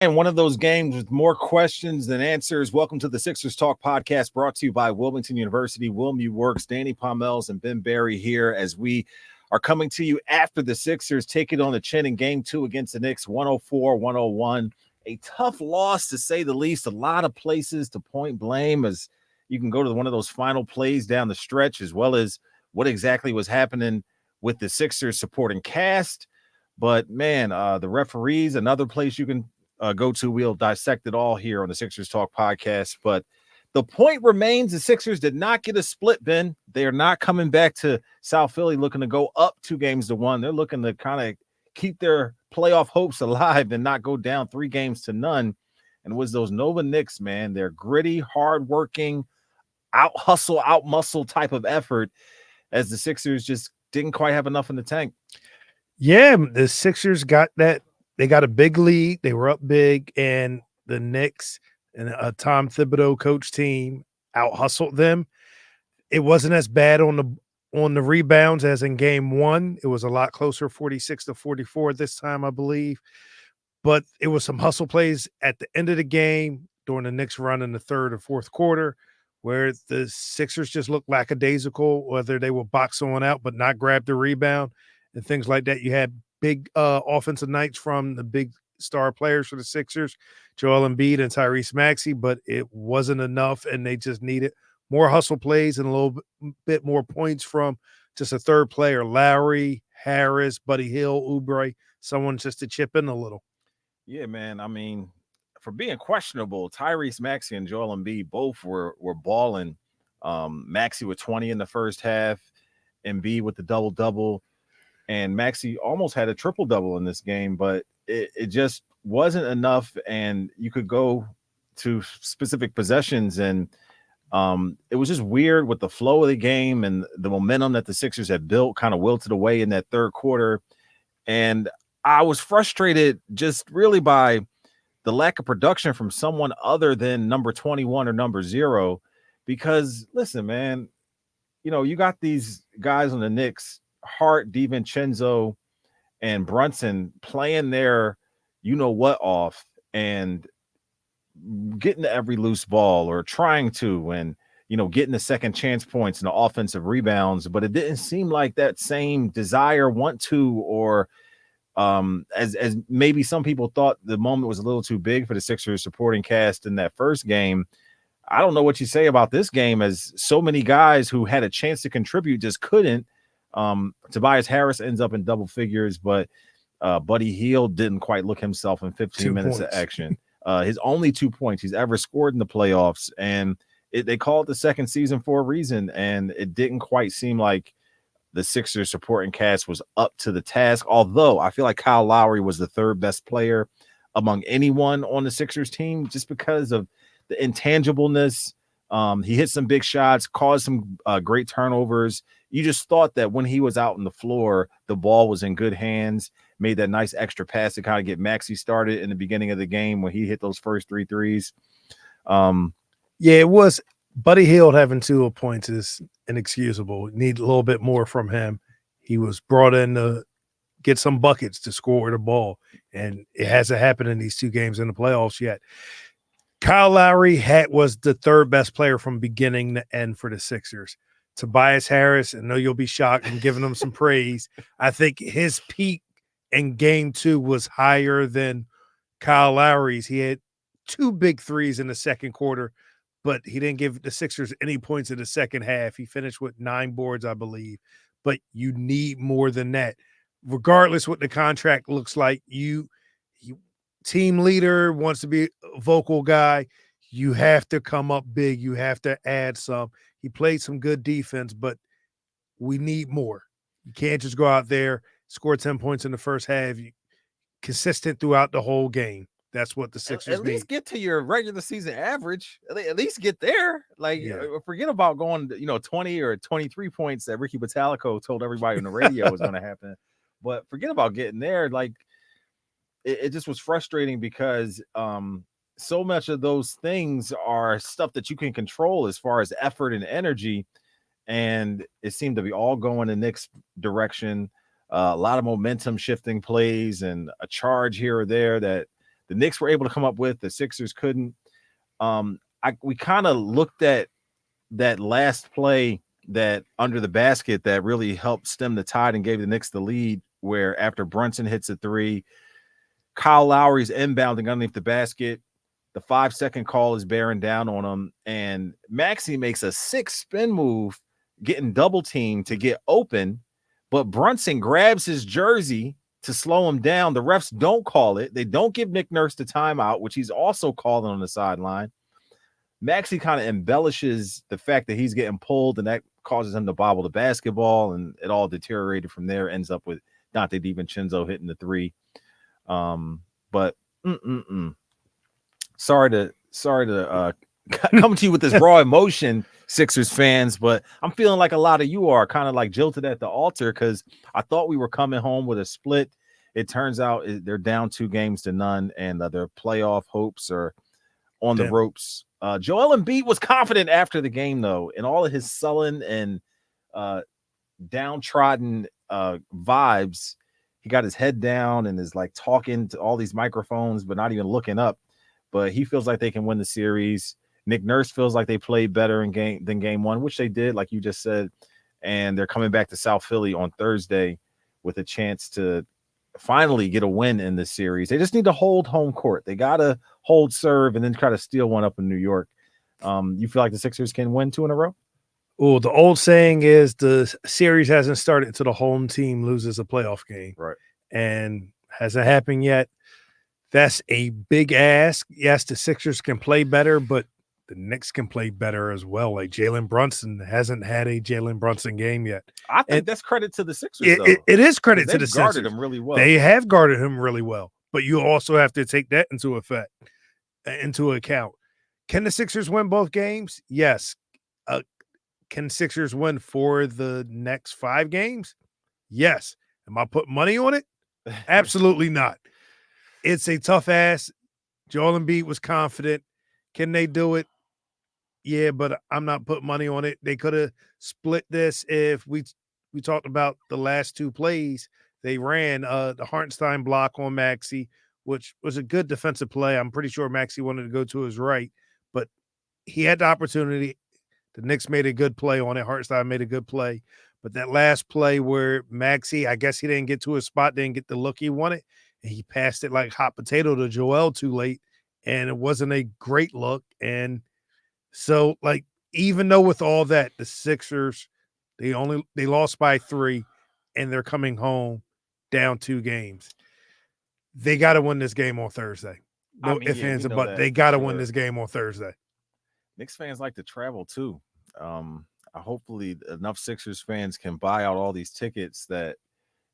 And one of those games with more questions than answers. Welcome to the Sixers Talk podcast, brought to you by Wilmington University. Wilmu Works, Danny Pomels, and Ben Barry here as we are coming to you after the Sixers take it on the chin in Game 2 against the Knicks, 104-101. A tough loss, to say the least. A lot of places to point blame, as you can go to one of those final plays down the stretch, as well as what exactly was happening with the Sixers supporting cast. But, man, the referees, another place you can go to. We'll dissect it all here on the Sixers Talk podcast. But the point remains, the Sixers did not get a split, Ben. They are not coming back to South Philly looking to go up 2-1. They're looking to kind of keep their playoff hopes alive and not go down 3-0. And it was those Nova Knicks, man. They're gritty, hardworking, out hustle, out muscle type of effort, as the Sixers just didn't quite have enough in the tank. Yeah, the Sixers got that. They got a big lead. They were up big, and the Knicks and a Tom Thibodeau coach team out hustled them. It wasn't as bad on the rebounds as in Game 1. It was a lot closer, 46-44 this time, I believe. But it was some hustle plays at the end of the game during the Knicks run in the third or fourth quarter, where the Sixers just looked lackadaisical, whether they will box someone out but not grab the rebound and things like that. You had big offensive nights from the big star players for the Sixers, Joel Embiid and Tyrese Maxey, but it wasn't enough, and they just needed more hustle plays and a little bit more points from just a third player, Lowry, Harris, Buddy Hield, Oubre, someone just to chip in a little. Yeah, man. I mean, for being questionable, Tyrese Maxey and Joel Embiid both were balling. Maxey with 20 in the first half, Embiid with the double-double. And Maxey almost had a triple-double in this game, but it just wasn't enough. And you could go to specific possessions, and it was just weird with the flow of the game and the momentum that the Sixers had built kind of wilted away in that third quarter. And I was frustrated just really by the lack of production from someone other than number 21 or number 0, because, listen, man, you got these guys on the Knicks, Hart, DiVincenzo, and Brunson playing their what off and getting to every loose ball or trying to, and getting the second chance points and the offensive rebounds, but it didn't seem like that same desire, want to, or as maybe some people thought the moment was a little too big for the Sixers supporting cast in that first game. I don't know what you say about this game, as so many guys who had a chance to contribute just couldn't. Tobias Harris ends up in double figures, but Buddy Hield didn't quite look himself in 15 minutes of action. His only 2 points he's ever scored in the playoffs, and they call it the second season for a reason, and it didn't quite seem like the Sixers supporting cast was up to the task, although I feel like Kyle Lowry was the third best player among anyone on the Sixers team just because of the intangibleness. He hit some big shots, caused some great turnovers. You just thought that when he was out on the floor, the ball was in good hands, made that nice extra pass to kind of get Maxey started in the beginning of the game when he hit those first 3 threes. Yeah, it was. Buddy Hield having 2 points is inexcusable. Need a little bit more from him. He was brought in to get some buckets to score the ball, and it hasn't happened in these 2 games in the playoffs yet. Kyle Lowry was the third best player from beginning to end for the Sixers. Tobias Harris, I know you'll be shocked and giving him some praise. I think his peak in Game 2 was higher than Kyle Lowry's. He had 2 big threes in the second quarter, but he didn't give the Sixers any points in the second half. He finished with 9 boards, I believe. But you need more than that. Regardless what the contract looks like, you team leader wants to be a vocal guy. You have to come up big. You have to add some. He played some good defense, but we need more. You can't just go out there, score 10 points in the first half. Consistent throughout the whole game. That's what the Sixers at least get to your regular season average. At least get there. Forget about going, 20 or 23 points that Ricky Batalico told everybody on the radio was going to happen. But forget about getting there. Like, it just was frustrating because so much of those things are stuff that you can control as far as effort and energy. And it seemed to be all going in Knicks' direction. A lot of momentum shifting plays and a charge here or there that the Knicks were able to come up with, the Sixers couldn't. We kind of looked at that last play that under the basket that really helped stem the tide and gave the Knicks the lead, where after Brunson hits a three, Kyle Lowry's inbounding underneath the basket. The 5-second call is bearing down on him, and Maxey makes a 6-spin move, getting double teamed to get open, but Brunson grabs his jersey to slow him down. The refs don't call it. They don't give Nick Nurse the timeout, which he's also calling on the sideline. Maxey kind of embellishes the fact that he's getting pulled, and that causes him to bobble the basketball, and it all deteriorated from there. Ends up with Dante DiVincenzo hitting the three. But sorry to come to you with this raw emotion, Sixers fans, but I'm feeling like a lot of you are kind of like jilted at the altar, because I thought we were coming home with a split. It turns out they're down 2-0, and their playoff hopes are on the ropes. Joel Embiid was confident after the game, though, in all of his sullen and downtrodden vibes. He got his head down and is like talking to all these microphones, but not even looking up. But he feels like they can win the series. Nick Nurse feels like they played better than game one, which they did, like you just said. And they're coming back to South Philly on Thursday with a chance to finally get a win in this series. They just need to hold home court. They got to hold serve and then try to steal one up in New York. You feel like the Sixers can win 2 in a row? Oh, the old saying is the series hasn't started until the home team loses a playoff game. Right. And hasn't happened yet. That's a big ask. Yes, the Sixers can play better, but the Knicks can play better as well. Like Jalen Brunson hasn't had a Jalen Brunson game yet. I think that's credit to the Sixers, it is credit to the Sixers. They guarded him really well. They have guarded him really well, but you also have to take that into account. Can the Sixers win both games? Yes. Can Sixers win for the next 5 games? Yes. Am I putting money on it? Absolutely not. It's a tough ask. Joel Embiid was confident. Can they do it? Yeah, but I'm not putting money on it. They could have split this if we talked about the last 2 plays. They ran the Hartenstein block on Maxey, which was a good defensive play. I'm pretty sure Maxey wanted to go to his right, but he had the opportunity. The Knicks made a good play on it. Hartenstein made a good play. But that last play where Maxey, I guess he didn't get to his spot, didn't get the look he wanted, and he passed it like hot potato to Joel too late, and it wasn't a great look. And so, like, even though with all that, the Sixers, they lost by 3, and they're coming home down 2 games. They got to win this game on Thursday. No ifs, ands, and buts. They got to win this game on Thursday. Knicks fans like to travel too. Hopefully enough Sixers fans can buy out all these tickets that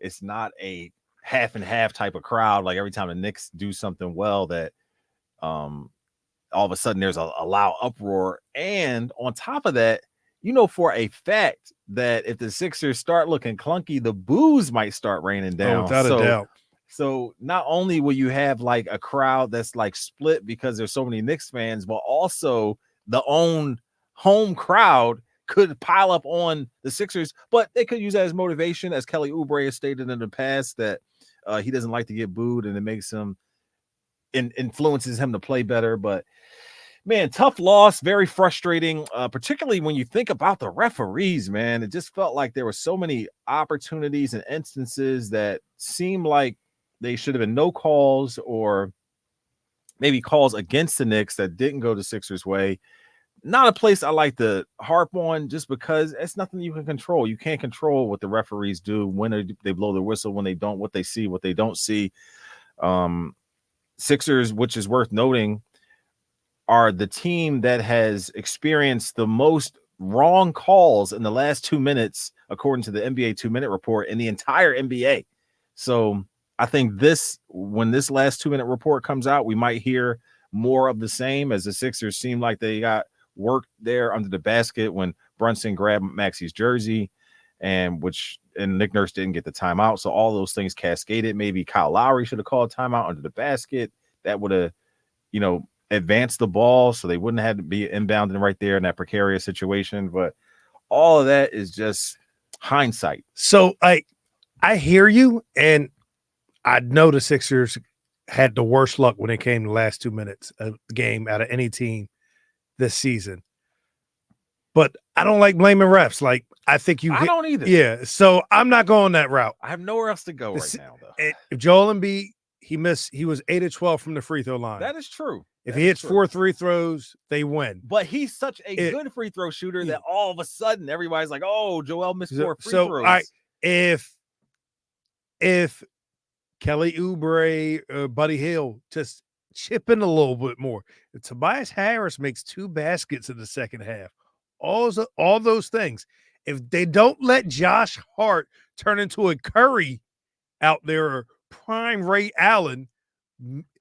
it's not a half and half type of crowd. Like every time the Knicks do something well, that all of a sudden there's a loud uproar. And on top of that, you know for a fact that if the Sixers start looking clunky, the boos might start raining down. Without a doubt. So not only will you have like a crowd that's like split because there's so many Knicks fans, but also the own home crowd could pile up on the Sixers, but they could use that as motivation, as Kelly Oubre has stated in the past, that he doesn't like to get booed and it makes him influences him to play better. But man, tough loss, very frustrating, particularly when you think about the referees, man. It just felt like there were so many opportunities and instances that seemed like they should have been no calls, or maybe calls against the Knicks that didn't go the Sixers' way. Not a place I like to harp on, just because it's nothing you can control. You can't control what the referees do, when they blow their whistle, when they don't, what they see, what they don't see. Sixers, which is worth noting, are the team that has experienced the most wrong calls in the last 2 minutes, according to the NBA 2-minute report, in the entire NBA. So I think when this last 2-minute report comes out, we might hear more of the same, as the Sixers seem like they got worked there under the basket when Brunson grabbed Maxey's jersey, and Nick Nurse didn't get the timeout. So all those things cascaded. Maybe Kyle Lowry should have called timeout under the basket. That would have, advanced the ball, so they wouldn't have to be inbounding right there in that precarious situation. But all of that is just hindsight. So I hear you, and I know the Sixers had the worst luck when it came to the last 2 minutes of the game out of any team this season. But I don't like blaming refs. Like, I think I don't either. Yeah, so I'm not going that route. I have nowhere else to go right now, though. If Joel Embiid, he was 8 of 12 from the free throw line. That is true. If he hits 4 free throws, they win. But he's such a good free throw shooter that all of a sudden everybody's like, "Oh, Joel missed 4 free throws." All right, if Kelly Oubre or Buddy Hield just chip in a little bit more, if Tobias Harris makes 2 baskets in the second half, all those things. If they don't let Josh Hart turn into a Curry out there, or prime Ray Allen,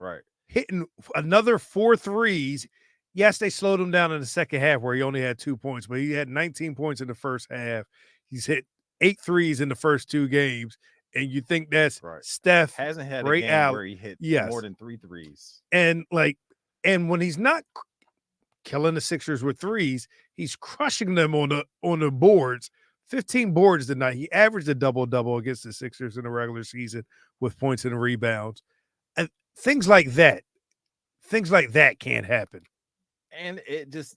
right, hitting another 4 threes. Yes, they slowed him down in the second half where he only had 2 points, but he had 19 points in the first half. He's hit 8 threes in the first 2 games. And you think that's Steph hasn't had Ray a game Allen, where he hit more than 3 threes. And when he's not killing the Sixers with threes, he's crushing them on the boards. 15 boards tonight. He averaged a double-double against the Sixers in the regular season with points and rebounds. And things like that can't happen. And it just,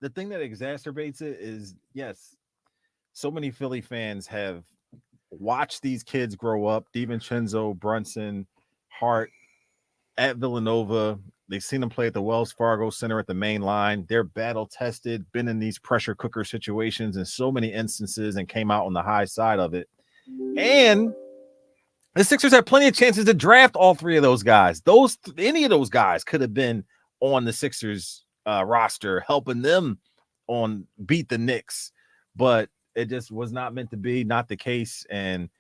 the thing that exacerbates it is, yes, so many Philly fans have watched these kids grow up. DiVincenzo, Brunson, Hart at Villanova. They've seen them play at the Wells Fargo Center at the main line. They're battle tested, been in these pressure cooker situations in so many instances and came out on the high side of it. And the Sixers had plenty of chances to draft all 3 of those guys. Any of those guys could have been on the Sixers roster, helping them beat the Knicks. But it just was not meant to be, not the case. And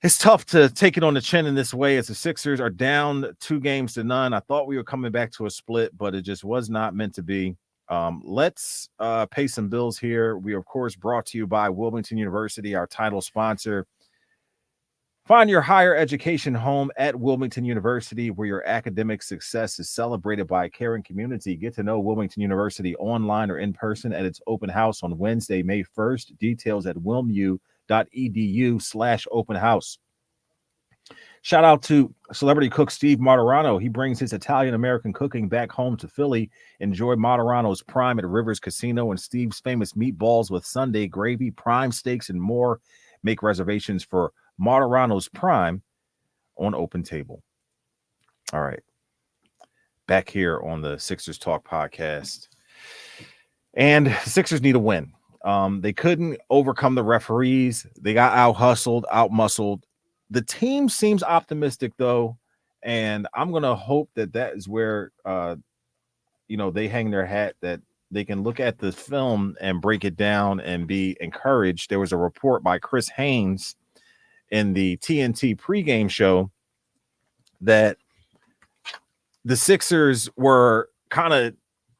it's tough to take it on the chin in this way as the Sixers are down 2-0. I thought we were coming back to a split, but it just was not meant to be. Let's pay some bills here. We are, of course, brought to you by Wilmington University, our title sponsor. Find your higher education home at Wilmington University, where your academic success is celebrated by a caring community. Get to know Wilmington University online or in person at its open house on Wednesday, May 1st. Details at wilmu.edu/open house. Shout out to celebrity cook Steve Martirano. He brings his Italian-American cooking back home to Philly. Enjoy Martirano's Prime at Rivers Casino and Steve's famous meatballs with Sunday gravy, prime steaks, and more. Make reservations for Martirano's Prime on Open Table. All right. Back here on the Sixers Talk podcast. And the Sixers need a win. They couldn't overcome the referees. They got out-hustled, out-muscled. The team seems optimistic, though, and I'm going to hope that is where, they hang their hat, that they can look at the film and break it down and be encouraged. There was a report by Chris Haynes in the TNT pregame show that the Sixers were kind of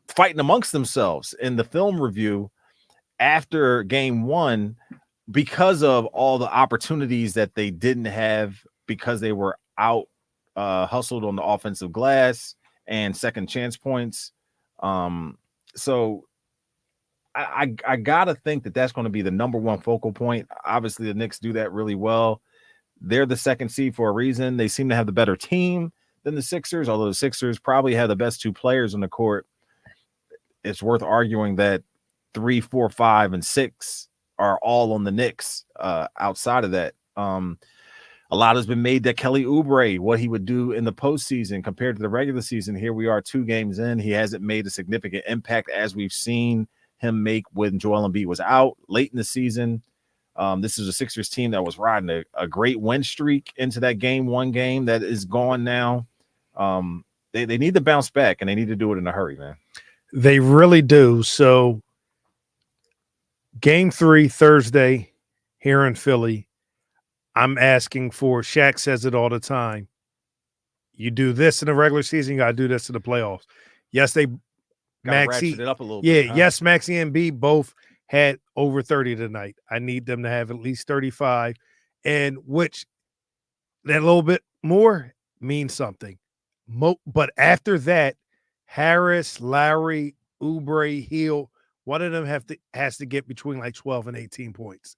fighting amongst themselves in the film review after game 1 because of all the opportunities that they didn't have because they were out hustled on the offensive glass and second chance points. So I gotta think that that's going to be the number one focal point. Obviously, the Knicks do that really well. They're the second seed for a reason. They seem to have the better team than the Sixers, although the Sixers probably have the best 2 players on the court. It's worth arguing that 3, 4, 5, and 6 are all on the Knicks. Outside of that, a lot has been made that Kelly Oubre, what he would do in the postseason compared to the regular season. Here we are 2 games in. He hasn't made a significant impact as we've seen him make when Joel Embiid was out late in the season. This is a Sixers team that was riding a great win streak into that game 1 game that is gone now. They need to bounce back, and they need to do it in a hurry, man. They really do. So game 3 Thursday here in Philly, I'm asking for, Shaq says it all the time, you do this in the regular season, you got to do this in the playoffs. Yes, ratchet it up a little bit. Yes, Maxey and B both had over 30 tonight. I need them to have at least 35, and which that little bit more means something. But after that, Harris, Lowry, Oubre, Hield, one of them has to get between like 12 and 18 points.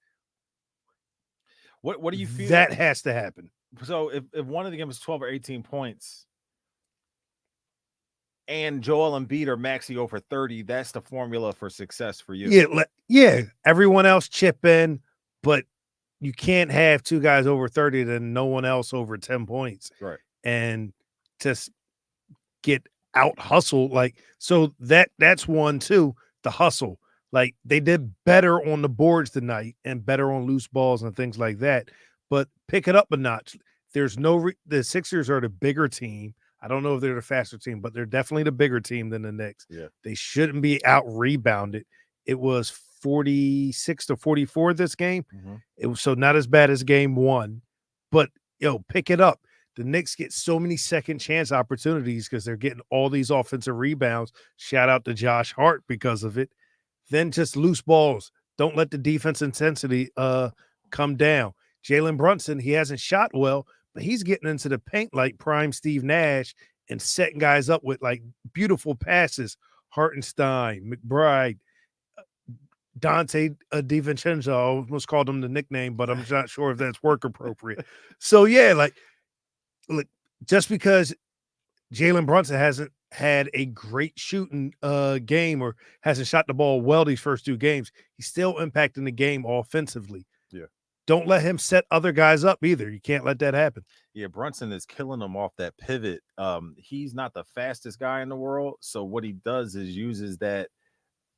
What do you feel? That has to happen. So if one of the games is 12 or 18 points and Joel Embiid or Maxey over 30, that's the formula for success for you. Yeah. Everyone else chip in, but you can't have two guys over 30 then no one else over 10 points. Right. And just get out hustled. Like, so that's one too, the hustle. Like, they did better on the boards tonight and better on loose balls and things like that. But pick it up a notch. There's the Sixers are the bigger team. I don't know if they're the faster team, but they're definitely the bigger team than the Knicks. Yeah. They shouldn't be out rebounded. It was 46-44 this game. Mm-hmm. It was so not as bad as game one, but pick it up. The Knicks get so many second chance opportunities because they're getting all these offensive rebounds. Shout out to Josh Hart because of it. Then just loose balls. Don't let the defense intensity come down. Jalen Brunson, he hasn't shot well, but he's getting into the paint like prime Steve Nash and setting guys up with like beautiful passes. Hartenstein, McBride, Dante DiVincenzo. I almost called him the nickname, but I'm not sure if that's work appropriate. So yeah, like, look, just because Jalen Brunson hasn't had a great shooting game or hasn't shot the ball well these first two games, he's still impacting the game offensively. Yeah. Don't let him set other guys up either. You can't let that happen. Yeah, Brunson is killing them off that pivot. He's not the fastest guy in the world, so what he does is uses that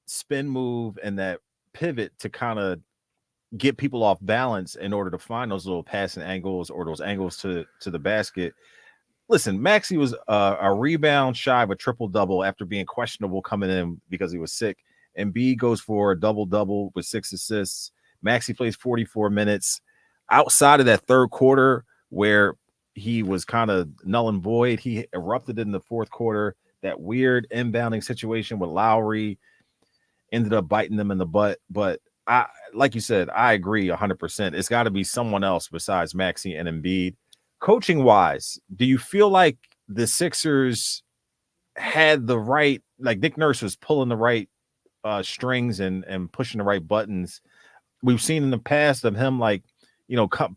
spin move and that pivot to kind of get people off balance in order to find those little passing angles or those angles to the basket. Listen, Maxey was a rebound shy of a triple-double after being questionable coming in because he was sick. And B goes for a double-double with 6 assists. Maxey plays 44 minutes. Outside of that third quarter where he was kind of null and void, he erupted in the fourth quarter. That weird inbounding situation with Lowry ended up biting them in the butt. But like you said, I agree 100%. It's got to be someone else besides Maxey and Embiid. Coaching wise, do you feel like the Sixers had the right, like Nick Nurse was pulling the right strings and pushing the right buttons? We've seen in the past of him, like,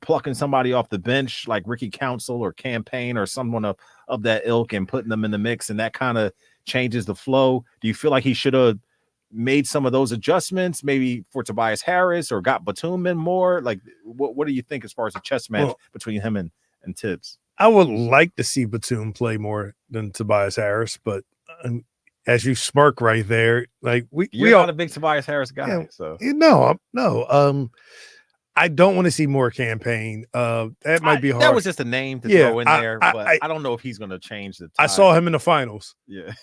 plucking somebody off the bench like Ricky Council or Campaign or someone of that ilk and putting them in the mix, and that kind of changes the flow. Do you feel like he should have made some of those adjustments maybe for Tobias Harris or got Batum in more? Like, what do you think as far as a chess match between him and Tibbs? I would like to see Batum play more than Tobias Harris, but as you smirk right there, like you're not a big Tobias Harris guy, so no. I don't want to see more Campaign. That might be hard. That was just a name to throw in there, but I don't know if he's going to change the tide. I saw him in the finals.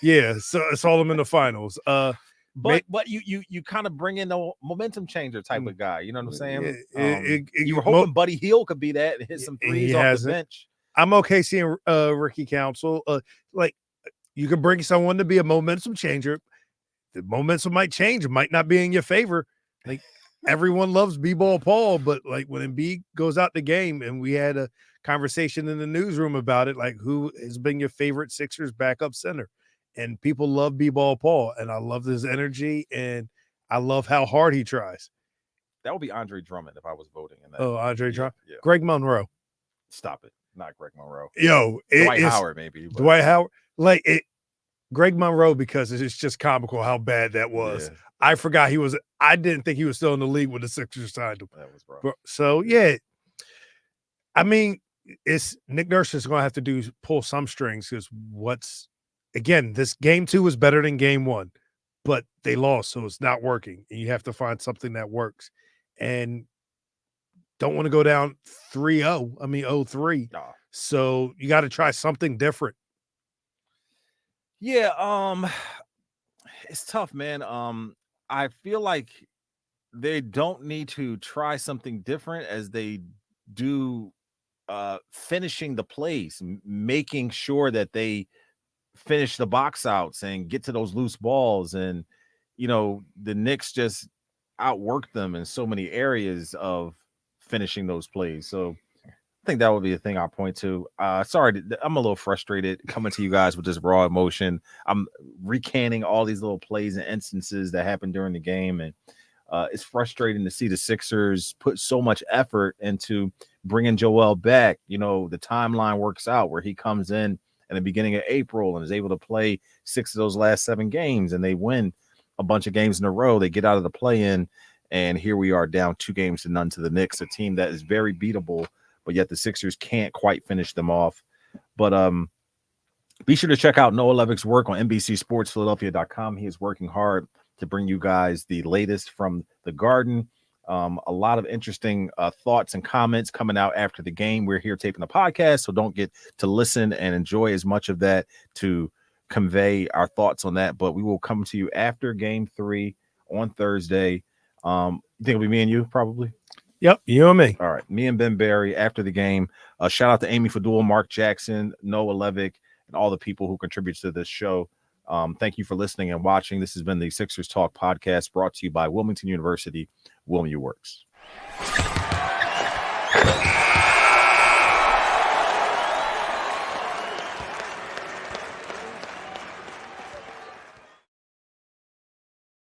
Yeah. So I saw him in the finals. But you kind of bring in a momentum changer type of guy. You know what I'm saying? You were hoping Buddy Hield could be that and hit some threes off the bench. I'm okay seeing Ricky Council. Like, you can bring someone to be a momentum changer. The momentum might change. It might not be in your favor. Like, everyone loves B-ball Paul, but like when Embiid goes out the game, and we had a conversation in the newsroom about it, like, who has been your favorite Sixers backup center? And people love B-ball Paul, and I love his energy, and I love how hard he tries. That would be Andre Drummond if I was voting in that. Oh, Andre Drummond. Yeah. Greg Monroe. Stop it. Not Greg Monroe. Dwight Howard, maybe. But. Dwight Howard. Like, Greg Monroe, because it's just comical how bad that was. Yeah. I forgot he was – I didn't think he was still in the league when the Sixers signed him. That was rough. So, yeah. I mean, it's Nick Nurse is going to have to pull some strings because again, this game 2 was better than game 1, but they lost, so it's not working. And you have to find something that works. And don't want to go down 3-0. I mean, 0-3. No. So you got to try something different. Yeah, it's tough, man. I feel like they don't need to try something different as they do finishing the plays, making sure that they finish the box outs and get to those loose balls. And, the Knicks just outworked them in so many areas of finishing those plays. So I think that would be the thing I'll point to. Sorry, I'm a little frustrated coming to you guys with this raw emotion. I'm recanting all these little plays and instances that happened during the game. And it's frustrating to see the Sixers put so much effort into bringing Joel back, the timeline works out where he comes in the beginning of April and is able to play 6 of those last 7 games, and they win a bunch of games in a row. They get out of the play-in, and here we are down 2-0 to the Knicks, a team that is very beatable, but yet the Sixers can't quite finish them off. But be sure to check out Noah Levick's work on NBC Sports Philadelphia.com. He is working hard to bring you guys the latest from the Garden. A lot of interesting thoughts and comments coming out after the game. We're here taping the podcast, so don't get to listen and enjoy as much of that to convey our thoughts on that. But we will come to you after Game 3 on Thursday. You think it'll be me and you, probably? Yep, you and me. All right, me and Ben Barry after the game. Shout out to Amy Fadul, Mark Jackson, Noah Levick, and all the people who contribute to this show. Thank you for listening and watching. This has been the Sixers Talk podcast brought to you by Wilmington University. Wilmington Works.